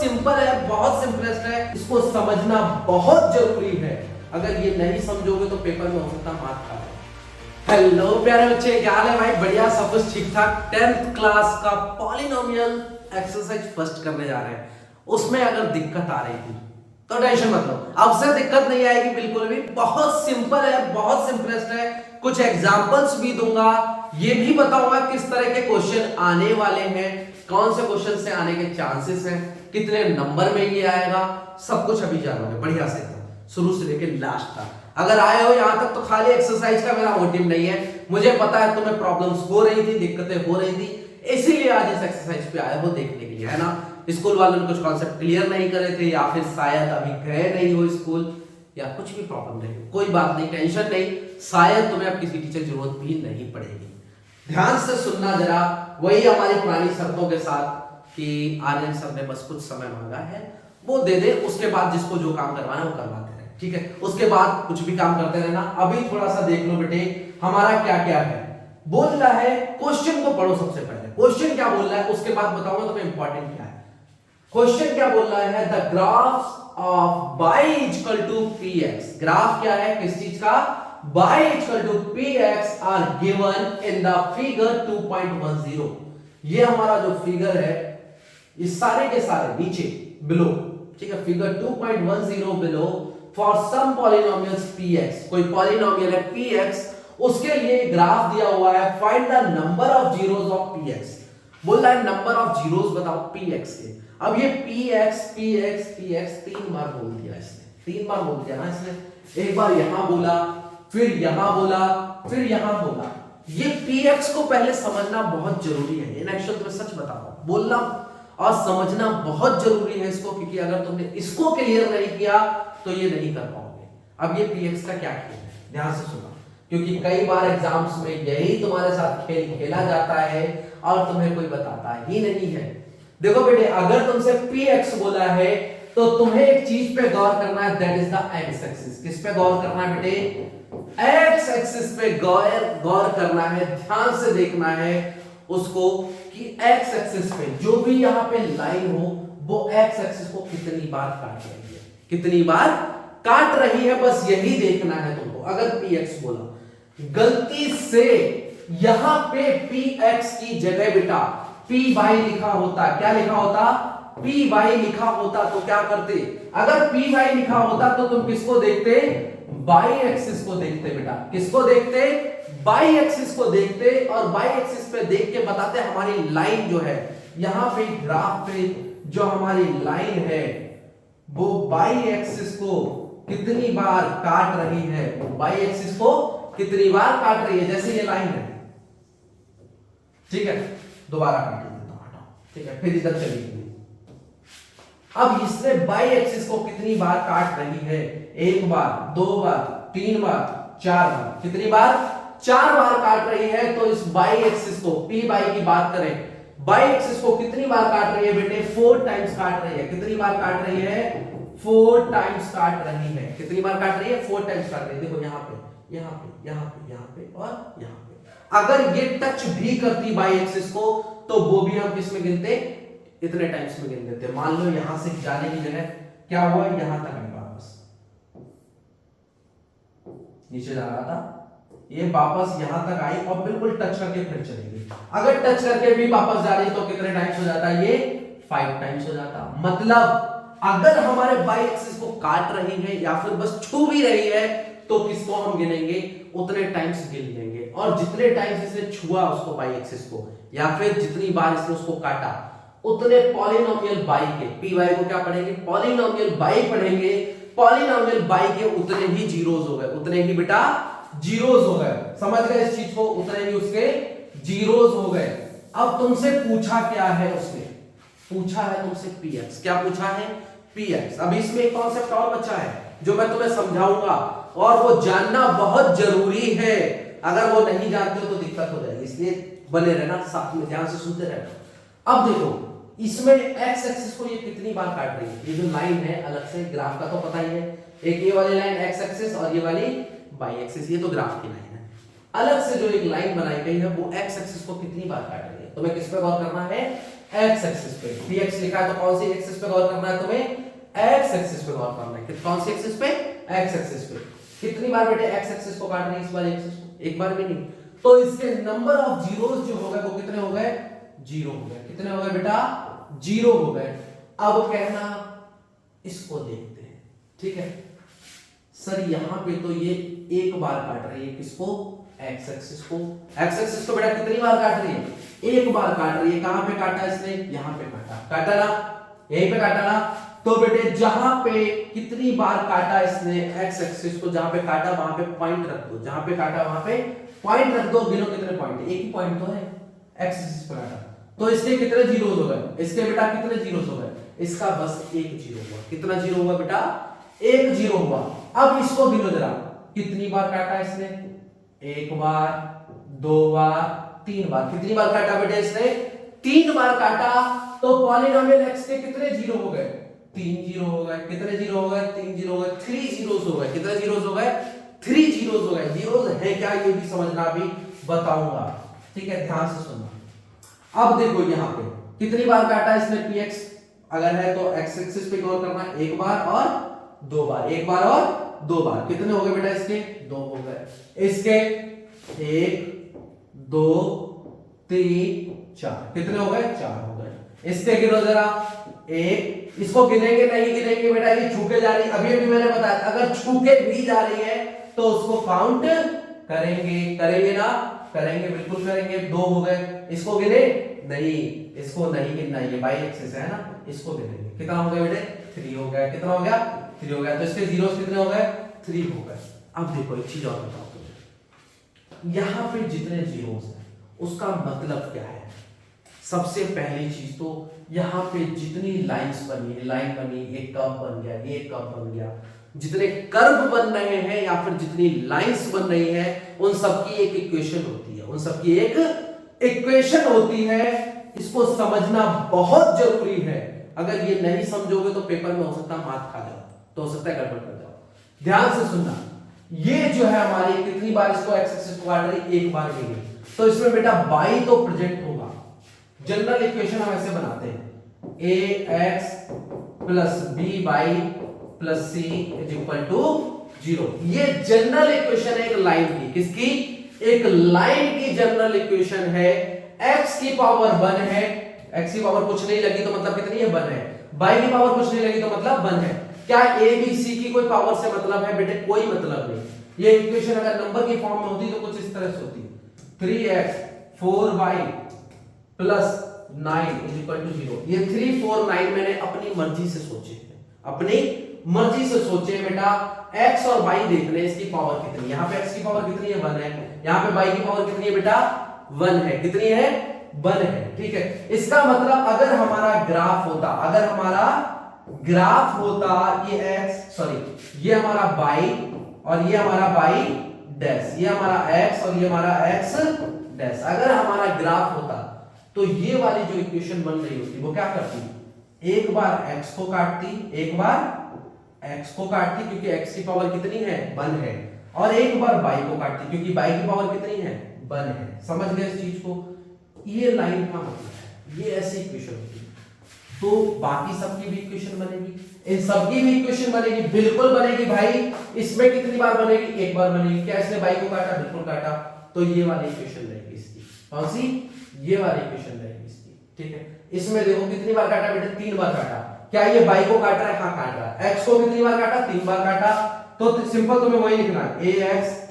Simple है, बहुत simplest है, इसको समझना बहुत जरूरी है। अगर ये नहीं समझोगे तो पेपर में हो सकता मार खा जाए। हेलो प्यारे बच्चे, क्या हाल है भाई? बढ़िया, सब कुछ ठीक ठाक। 10th क्लास का पॉलिनोमियल एक्सरसाइज फर्स्ट करने जा रहे हैं। उसमें अगर दिक्कत आ रही थी तो टेंशन मत लो, अब से दिक्कत नहीं आएगी बिल्कुल भी। बहुत सिंपल है, बहुत सिंपलेस्ट है। कुछ एग्जांपल्स भी दूंगा, ये भी बताऊंगा किस तरह के क्वेश्चन आने वाले हैं, कौन से क्वेश्चन से आने के चांसेस हैं, कितने नंबर में ये आएगा, सब कुछ अभी जानोगे बढ़िया से शुरू से लेकर लास्ट तक। अगर आए हो यहां तक तो खाली एक्सरसाइज का मेरा मोटिव नहीं है, मुझे पता है तुम्हें प्रॉब्लम्स हो रही थी, दिक्कतें हो रही थी, इसीलिए आज इस एक्सरसाइज पे आए हो देखने के लिए, है ना। स्कूल वालों ने कुछ कॉन्सेप्ट क्लियर नहीं करे थे, या फिर शायद अभी गए नहीं हो स्कूल, या कुछ भी प्रॉब्लम नहीं हो, कोई बात नहीं, टेंशन नहीं, शायद तुम्हें अब किसी टीचर की जरूरत भी नहीं पड़ेगी। ध्यान से सुनना जरा, वही हमारी पुरानी शर्तों के साथ कि आर्यन सर ने बस कुछ समय मांगा है, वो दे दे, उसके बाद जिसको जो काम करवाना है वो करवाते रहे, ठीक है। उसके बाद कुछ भी काम करते रहना। अभी थोड़ा सा देख लो बेटे, हमारा क्या क्या है। बोल रहा है, क्वेश्चन को पढ़ो सबसे पहले, क्वेश्चन क्या बोल रहा है, उसके बाद बताऊंगा तुम्हें इंपॉर्टेंट क्या है। क्वेश्चन क्या बोल रहा है, the graph of y equal to px। Graph क्या है, किस चीज का? y equal to px are given in the figure 2.10। ये हमारा जो फिगर है, ये सारे के सारे नीचे बिलो, ठीक है, figure 2.10 below for some polynomials px। कोई पॉलिनोमियल है px, उसके लिए ग्राफ दिया हुआ है, find the number of zeros of px। बोल रहा है नंबर ऑफ जीरोस बताओ px के। अब ये px px px तीन बार बोल दिया इसने, तीन बार बोल दिया ना इसने, एक बार यहां बोला, फिर यहां बोला, फिर यहां बोला। ये px को पहले समझना बहुत जरूरी है, इन एक्चुअल तुम्हें सच बताओ, बोलना और समझना बहुत जरूरी है इसको, क्योंकि अगर तुमने इसको क्लियर नहीं किया तो ये नहीं कर पाओगे। अब ये px का क्या खेल है, ध्यान से सुनो, क्योंकि कई बार एग्जाम्स में यही तुम्हारे साथ खेल खेला जाता है और तुम्हें कोई बताता ही नहीं है। देखो बेटे, अगर तुमसे px बोला है तो तुम्हें एक चीज पे गौर करना है, that is the x axis. किस पे गौर करना है बेटे? x एक्सिस पे गौर करना है, ध्यान से देखना है उसको कि x एक्सिस पे जो भी यहां पे लाइन हो वो x एक्सिस को कितनी बार काट रही है, कितनी बार काट रही है, बस यही देखना है तुमको। अगर px बोला, गलती से यहां पे px की जगह बेटा py लिखा होता, क्या लिखा होता? py लिखा होता तो क्या करते? अगर py लिखा होता तो तुम किसको देखते? y एक्सिस को देखते बेटा। किसको देखते? y एक्सिस को देखते, और y एक्सिस पे देख के बताते हमारी लाइन जो है यहां पे ग्राफ पे जो हमारी लाइन है वो y एक्सिस को कितनी बार काट रही है, वो y एक्सिस को कितनी बार काट रही है। जैसे ये लाइन है, ठीक है, दोबारा काट देता हूं, हटाओ, ठीक है, फिर इधर चलिए। अब इसने y एक्सिस को कितनी बार काट रही है? एक बार, दो बार, तीन बार, चार बार। कितनी बार? चार बार काट रही है। तो इस y एक्सिस को, py की बात करें, y एक्सिस को कितनी बार काट रही है बेटे? 4 टाइम्स काट रही है। कितनी बार काट रही है? 4 टाइम्स काट रही है। कितनी बार काट रही है? 4 टाइम्स काट रही है। देखो यहां पे, यहां पे, यहां पे, यहां पे और यहां पे। अगर ये टच भी करती y एक्सिस को तो वो भी हम किस में गिनते? इतने टाइम्स में गिन देते। मान लो यहां से जाने की जगह क्या हुआ, यहां तक आई, वापस नीचे जा रहा था, ये वापस यहां तक आई और बिल्कुल टच करके फिर चली गई। अगर टच करके भी वापस जा रही तो कितने टाइम्स हो जाता? ये 5 टाइम्स हो जाता। मतलब अगर हमारे y एक्सिस को काट रही है या फिर बस छू भी रही है तो किसको हम गिनेंगे? उतने टाइम्स गिन लेंगे। और जितने टाइम्स इसने छुआ उसको y एक्सिस को, या फिर जितनी बार इसने उसको काटा, उतने पॉलिनोमियल y के, py को क्या पढ़ेंगे? पॉलिनोमियल y पढ़ेंगे। पॉलिनोमियल y के उतने ही जीरोस हो गए, उतने ही बेटा जीरोस हो गए। समझ गए इस चीज को? उतने ही उसके जीरोस हो गए। अब तुमसे पूछा क्या है उसने? पूछा है तुमसे px। क्या पूछा है? px। अब इसमें एक कॉन्सेप्ट और बचा है जो मैं तुम्हें समझाऊंगा, और वो जानना बहुत जरूरी है। अगर वो नहीं जानते हो तो दिक्कत हो जाएगी, इसलिए बने रहना, साथ में ध्यान से सुनते रहना। अब देखो, इसमें x एक्सिस को ये कितनी बार काट रही है? ये जो लाइन है अलग से, ग्राफ का तो पता ही है, एक ये वाली लाइन x एक्सिस और ये वाली y एक्सिस, ये तो ग्राफ की लाइन है। अलग से जो एक लाइन बनाई गई है वो x एक्सिस को कितनी बार काट रही है? तुम्हें किस पे गौर करना है? एक्स एक्सिस पे। px लिखा है तो कौन सी एक्सिस पे गौर करना है तुम्हें? एक्स एक्सिस पे गौर करना है। कौन सी एक्सिस पे? एक्स एक्सिस पे। कितनी बार बेटे एक्स एक्सिस को काट रही है इस बार एक्सिस को? एक बार भी नहीं। तो इसके नंबर ऑफ जीरोस जो हो गए वो कितने हो गए? जीरो हो गए। कितने हो गए बेटा? जीरो हो गए। अब कहना इसको देखते हैं, ठीक है सर यहां पे तो ये एक बार काट रही है किसको? एक्स एक्सिस को। एक्स एक्सिस को बेटा कितनी बार काट रही है? एक बार काट रही है। कहां पे काटा इसने? यहां पे काटा। काटा ना? यहीं पे काटा ना? तो बेटे जहां पे कितनी बार काटा इसने एक्स एक्सिस को, जहां पे काटा वहां पे पॉइंट रख दो। जहां पे काटा वहां पे पॉइंट रख दो। गिनो कितने पॉइंट? एक ही पॉइंट तो है। एक्स एक्सिस पे काटा तो इसके कितने जीरोस हो गए? इसके बेटा कितने जीरोस हो गए? इसका बस एक जीरो हुआ। कितना जीरो हुआ बेटा? एक जीरो हुआ। अब इसको गिनो जरा, कितनी बार काटा इसने? एक बार, दो बार, तीन बार। कितनी बार काटा बेटे इसने? तीन बार काटा। तो पॉलिनोमियल एक्स के कितने जीरो हो गए? तीन जीरो हो गए। कितने जीरो हो गए? तीन जीरो हो गए। थ्री जीरोस हो गए। कितने जीरोस हो गए? थ्री जीरोस हो गए। जीरोस है क्या ये भी समझना, भी बताऊंगा, ठीक है ध्यान से सुनना। अब देखो यहां पे कितनी बार काटा इसने px, अगर है तो x एक्सिस पे गौर करना, एक बार और दो बार। एक बार और दो बार। कितने हो गए बेटा इसके? दो हो गए। इसके एक, दो, तीन, चार। कितने हो गए? चार हो गए। इसके गिनो जरा, एक। इसको गिनेंगे नहीं गिनेंगे बेटा, ये छूके जा रही है। अभी अभी मैंने बताया अगर छूके भी जा रही है तो उसको काउंट करेंगे। करेंगे ना? करेंगे, बिल्कुल करेंगे। दो हो गए। इसको गिने नहीं, इसको नहीं गिनना, ये बाई एक्सिस है ना, इसको गिनेंगे। कितना हो गया बेटे? थ्री हो गया। कितना हो गया? थ्री हो गया। तो इसके जीरोस कितने हो गए? थ्री हो गए। अब देखो एक चीज और बताओ तुझे, यहां पे जितने जीरोस हैं उसका मतलब क्या है? सबसे पहली चीज तो यहां पे जितनी लाइंस बनी, लाइन बनी, एक कर्व बन गया, एक कर्व बन गया, जितने कर्व बन रहे हैं या फिर जितनी लाइंस बन रही है उन सबकी एक इक्वेशन होती है। उन सबकी एक इक्वेशन होती है। इसको समझना बहुत जरूरी है। अगर ये नहीं समझोगे तो पेपर में हो सकता है मार्क खा जाओ, तो हो सकता है गड़बड़ कर जाओ। ध्यान से सुनना, ये जो है हमारी कितनी बार इसको एक्स एक्सिस को काट रही? एक बार भी नहीं। तो इसमें बेटा बाई तो प्रेजेंट होगा। जनरल इक्वेशन हम ऐसे बनाते हैं, A X plus B Y plus C is equal to zero. ये जनरल इक्वेशन है एक लाइन की। किसकी? एक लाइन की जनरल इक्वेशन है। x की पावर 1 है। x की पावर कुछ नहीं लगी तो मतलब कितनी है? 1 है। y की पावर कुछ नहीं लगी तो मतलब 1 है। क्या a b c की कोई पावर से मतलब है बेटे? कोई मतलब नहीं। ये इक्वेशन अगर नंबर की फॉर्म में होती तो कुछ इस तरह से होती, 3x 4y plus 9 is equal to 0। ये 3 4 9 मैंने अपनी मर्जी से सोचे, अपनी मर्जी से सोचे बेटा। x और y देखने इसकी पावर कितनी। यहाँ पे x की पावर कितनी है? 1 है। यहाँ पे y की पावर कितनी है बेटा? 1 है। कितनी है? 1 है। ठीक है, इसका मतलब अगर हमारा ग्राफ होता, अगर हमारा ग्राफ होता, ये x सॉरी ये हमारा y और ये हमारा y डैश, ये हमारा x और ये हमारा x डैश, अगर हमारा ग्राफ होता तो ये वाली जो इक्वेशन बन रही होती वो क्या करती? एक बार x को काटती, एक बार x को काटती क्योंकि x की पावर कितनी है? 1 है, और एक बार y को काटती क्योंकि y की पावर कितनी है? 1 है। समझ गए इस चीज को? ये लाइन का मतलब है, ये ऐसी इक्वेशन होती है। तो बाकी सबकी भी इक्वेशन बनेगी, इन सबकी भी इक्वेशन बनेगी, बिल्कुल बनेगी भाई। इसमें कितनी बार बनेगी? एक बार बनेगी। क्या इसने y को काटा? बिल्कुल काटा। तो ये वाली इक्वेशन रहेगी इसकी। कौन सी? ये वाली इक्वेशन रहेगी इसकी। ठीक है, इसमें देखो कितनी बार काटा बेटे? 3 बार काटा। क्या ये y को काट रहा है? हाँ काट रहा है। x को कितनी बार काटा? 3 बार काटा। तो सिंपल तुम्हें वही लिखना है, ax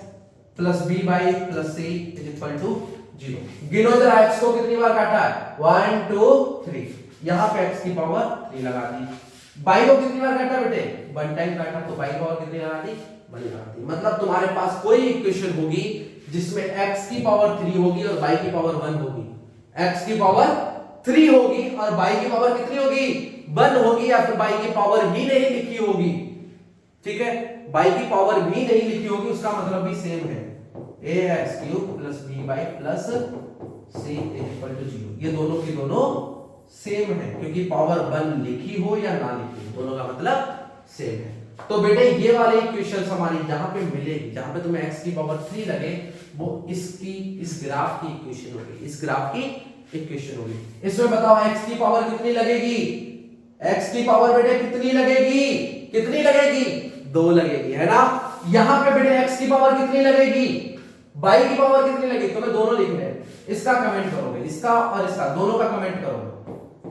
plus by plus c is equal to 0। गिनो जरा x को कितनी बार काटा है? 1 2 3। यहां पे x की पावर 3 लगा दी। y को कितनी बार काटा बेटे? 1 टाइम काटा, तो y की पावर कितनी लगा दी? 1 लगा दी। मतलब तुम्हारे पास कोई इक्वेशन होगी जिसमें x की पावर 3 होगी और y की पावर 1 होगी। x की पावर 3 होगी और y की पावर कितनी होगी? 1 होगी, या फिर y की पावर भी नहीं लिखी होगी। ठीक है, y की पावर भी नहीं लिखी होगी, उसका मतलब भी सेम है, ax³ plus by plus c is equal to 0। ये दोनों की दोनों सेम है, क्योंकि पावर 1 लिखी हो या ना लिखी हो, दोनों का मतलब सेम है। तो बेटे ये वाले इक्वेशंस हमारी जहां पे मिलेगी, जहां पे तुम्हें x की पावर 3 लगे, वो इसकी, इस ग्राफ की इक्वेशन होगी, इस ग्राफ की इक्वेशन होगी। इसमें बताओ x की पावर कितनी लगेगी, x की पावर बेटे कितनी लगेगी, कितनी लगेगी, 2 लगेगी, है ना। यहां पे बेटे x की पावर कितनी लगेगी, y की पावर कितनी लगेगी, तुम्हें दोनों लिखने हैं। इसका कमेंट करोगे, इसका और इसका, दोनों का कमेंट करोगे।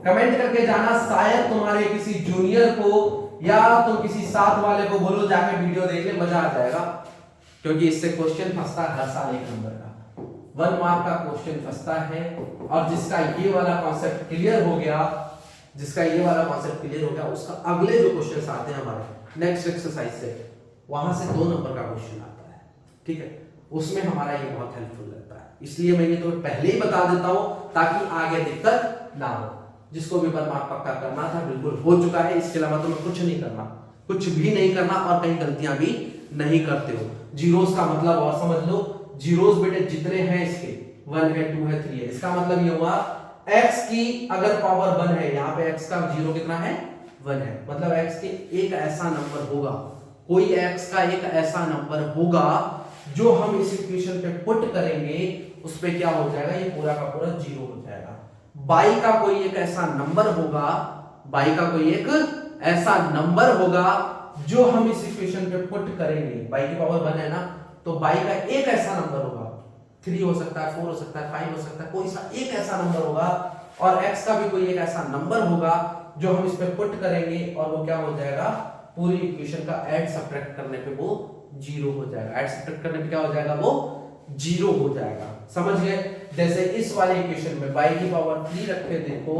कमेंट करके जाना, शायद तुम्हारे किसी जूनियर को या तुम किसी साथ वाले को बोलो जाके वीडियो देख ले, मजा आ जाएगा। क्योंकि इससे क्वेश्चन फंसता है हर साल 1 नंबर का, 1 मार्क का क्वेश्चन फंसता है। और जिसका ये वाला कॉन्सेप्ट क्लियर हो गया, जिसका ये वाला कॉन्सेप्ट क्लियर हो गया, उसका अगले जो क्वेश्चंस आते हैं हमारे नेक्स्ट एक्सरसाइज से, वहां से 2 नंबर का क्वेश्चन आता है, ठीक है। उसमें हमारा ये बहुत हेल्पफुल रहता है, इसलिए मैं ये तुम्हें पहले ही बता देता हूं ताकि आगे दिक्कत ना हो। जिसको भी 1 मार्क पक्का करना था बिल्कुल हो चुका है, इसके अलावा तुम्हें कुछ नहीं करना, कुछ भी नहीं करना, और कहीं गलतियां भी नहीं करते हो। जीरोस का मतलब और समझ लो, जीरोस बेटे जितने हैं इसके 1 है 2 है 3 है, इसका मतलब ये हुआ x की अगर पावर 1 है, यहाँ पे x का 0 कितना है 1 है, मतलब x के एक ऐसा नंबर होगा, कोई x का एक ऐसा नंबर होगा जो हम इस इक्वेशन पे पुट करेंगे, उस पे क्या हो जाएगा, ये पूरा का पूरा 0 हो जाएगा। y का कोई एक ऐसा नंबर होगा, y का कोई एक ऐसा नंबर होगा जो हम इस इक्वेशन पे पुट करेंगे, y की पावर 1 है ना, तो y का एक ऐसा नंबर होगा, 3 हो सकता है, 4 हो सकता है, 5 हो सकता है, कोई सा एक ऐसा नंबर होगा, और x का भी कोई एक ऐसा नंबर होगा जो हम इस पे पुट करेंगे, और वो क्या हो जाएगा, पूरी इक्वेशन का ऐड सब्ट्रैक्ट करने पे वो 0 हो जाएगा। ऐड सब्ट्रैक्ट करने पे क्या हो जाएगा, वो 0 हो जाएगा। समझ गए। जैसे इस वाले इक्वेशन में y की पावर 3 रखे देखो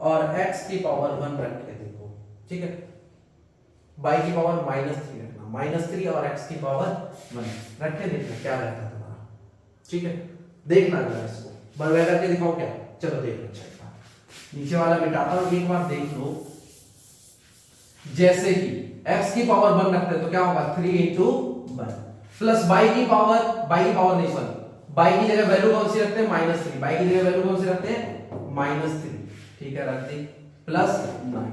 और x की पावर 1 रखे देखो, ठीक है। y की पावर -3 रखना, -3 और x की पावर 1 रखे देखना क्या रहता है तुम्हारा, ठीक है। देखना जरा इसको, बड़ा करके दिखाओ क्या, चलो देख लो। नीचे वाला मिटाता हूं, एक बार देख लो। जैसे कि x की पावर 1 रखते हैं तो क्या होगा, 3 × 1 प्लस y की पावर नहीं, सॉरी, y की जगह वैल्यू कौन सी रखते हैं, -3, y की जगह वैल्यू कौन सी रखते हैं, -3, ठीक है, रख दी, प्लस 9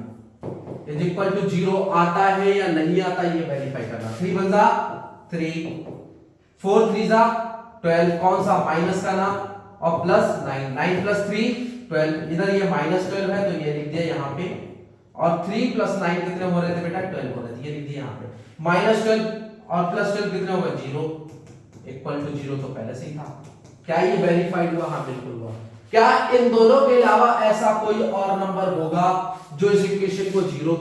इज इक्वल टू 0 आता है या नहीं आता, ये वेरीफाई करना। 3 × 1 = 3, 4 × 3 = 12, कौन सा माइनस का नाम, और प्लस 9, 9 + 3 12, इधर ये -12 है तो ये लिख दिया यहाँ पे, और 3 + 9 कितने हो रहे थे बेटा, 12 हो रहे थे, ये लिख दिया यहाँ पे। -12 और +12 कितने होगा, 0 = 0 तो पहले से ही था। क्या ये वेरीफाइड हुआ, हाँ बिल्कुल हुआ। क्या इन दोनों के अलावा ऐसा कोई और नंबर होगा जो इस इक्वेशन को 0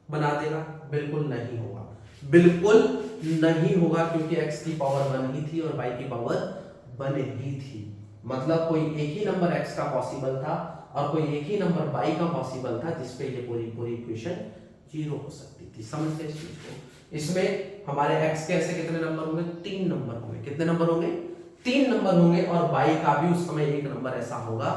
बना देगा, बिल्कुल नहीं होगा, बिल्कुल नहीं होगा, क्योंकि x की पावर 1 ही थी और y की पावर 1 ही थी। मतलब कोई एक ही नंबर x का पॉसिबल था और कोई एक ही नंबर y का पॉसिबल था जिसपे ये पूरी इक्वेशन 0 हो सकती थी। समझ गए इस चीज को। इसमें हमारे x के ऐसे कितने नंबर होंगे, 3 नंबर होंगे। कितने नंबर होंगे, 3 नंबर होंगे, और y का भी उस समय एक नंबर ऐसा होगा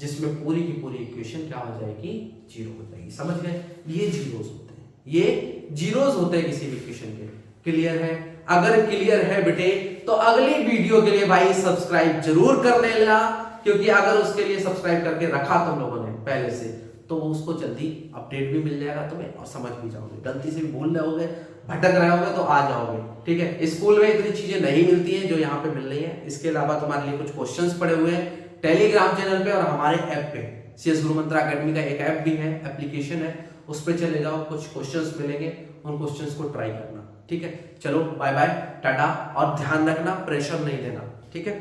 जिसमें पूरी की पूरी इक्वेशन क्या हो जाएगी, 0 हो जाएगी। समझ गए, ये जीरोस होते हैं, ये जीरोस होते हैं किसी भी इक्वेशन के। क्लियर है? अगर क्लियर है बेटे तो अगली वीडियो के लिए भाई सब्सक्राइब जरूर कर लेना, क्योंकि अगर उसके लिए सब्सक्राइब करके रखा तुम लोगों ने पहले से तो उसको जल्दी अपडेट भी मिल जाएगा तुम्हें और समझ भी जाओगे। गलती से भी भूल रहे होगे, भटक रहे होगे तो आ जाओगे, ठीक है। स्कूल में इतनी चीजें नहीं मिलती हैं जो यहाँ पे मिल रही है। इसके अलावा तुम्हारे लिए कुछ क्वेश्चंस पड़े हुए हैं टेलीग्राम चैनल पे और हमारे ऐप पे। CS गुरु मंत्र अकेडमी का एक ऐप भी है, एप्लीकेशन है, उस पर चले जाओ, कुछ क्वेश्चंस मिलेंगे, उन क्वेश्चंस को ट्राई करना, ठीक है। चलो बाय बाय, टाटा, और ध्यान रखना प्रेशर नहीं देना, ठीक है।